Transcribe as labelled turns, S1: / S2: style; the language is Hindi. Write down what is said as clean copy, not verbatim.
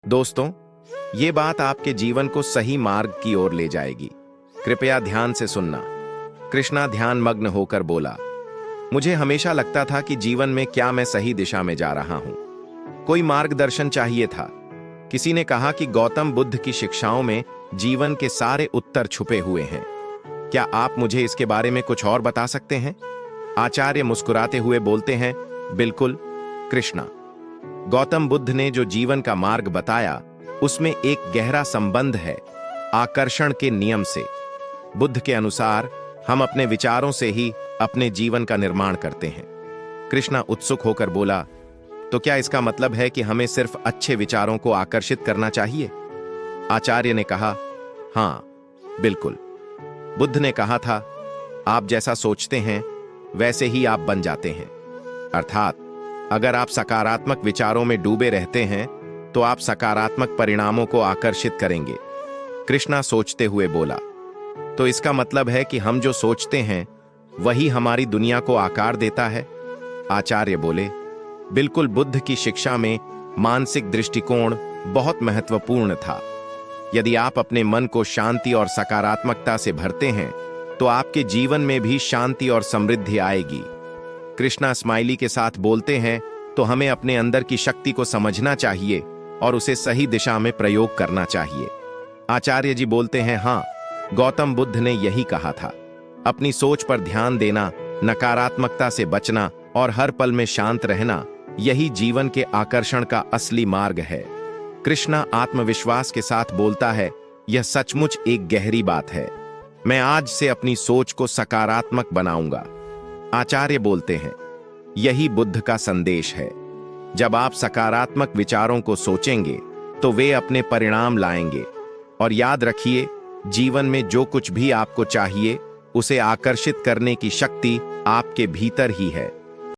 S1: दोस्तों, ये बात आपके जीवन को सही मार्ग की ओर ले जाएगी। कृपया ध्यान से सुनना। कृष्णा ध्यान मग्न होकर बोला, मुझे हमेशा लगता था कि जीवन में क्या मैं सही दिशा में जा रहा हूं। कोई मार्गदर्शन चाहिए था। किसी ने कहा कि गौतम बुद्ध की शिक्षाओं में जीवन के सारे उत्तर छुपे हुए हैं। क्या आप मुझे इसके बारे में कुछ और बता सकते हैं? आचार्य मुस्कुराते हुए बोलते हैं, बिल्कुल कृष्णा। गौतम बुद्ध ने जो जीवन का मार्ग बताया उसमें एक गहरा संबंध है आकर्षण के नियम से। बुद्ध के अनुसार हम अपने विचारों से ही अपने जीवन का निर्माण करते हैं। कृष्णा उत्सुक होकर बोला, तो क्या इसका मतलब है कि हमें सिर्फ अच्छे विचारों को आकर्षित करना चाहिए? आचार्य ने कहा, हां बिल्कुल। बुद्ध ने कहा था, आप जैसा सोचते हैं वैसे ही आप बन जाते हैं। अर्थात अगर आप सकारात्मक विचारों में डूबे रहते हैं तो आप सकारात्मक परिणामों को आकर्षित करेंगे। कृष्णा सोचते हुए बोला, तो इसका मतलब है कि हम जो सोचते हैं वही हमारी दुनिया को आकार देता है? आचार्य बोले, बिल्कुल। बुद्ध की शिक्षा में मानसिक दृष्टिकोण बहुत महत्वपूर्ण था। यदि आप अपने मन को शांति और सकारात्मकता से भरते हैं तो आपके जीवन में भी शांति और समृद्धि आएगी। कृष्णा स्माइली के साथ बोलते हैं, तो हमें अपने अंदर की शक्ति को समझना चाहिए और उसे सही दिशा में प्रयोग करना चाहिए। आचार्य जी बोलते हैं, हाँ, गौतम बुद्ध ने यही कहा था। अपनी सोच पर ध्यान देना, नकारात्मकता से बचना और हर पल में शांत रहना, यही जीवन के आकर्षण का असली मार्ग है। कृष्णा आत्मविश्वास के साथ बोलता है, यह सचमुच एक गहरी बात है। मैं आज से अपनी सोच को सकारात्मक बनाऊंगा। आचार्य बोलते हैं, यही बुद्ध का संदेश है। जब आप सकारात्मक विचारों को सोचेंगे तो वे अपने परिणाम लाएंगे। और याद रखिए, जीवन में जो कुछ भी आपको चाहिए उसे आकर्षित करने की शक्ति आपके भीतर ही है।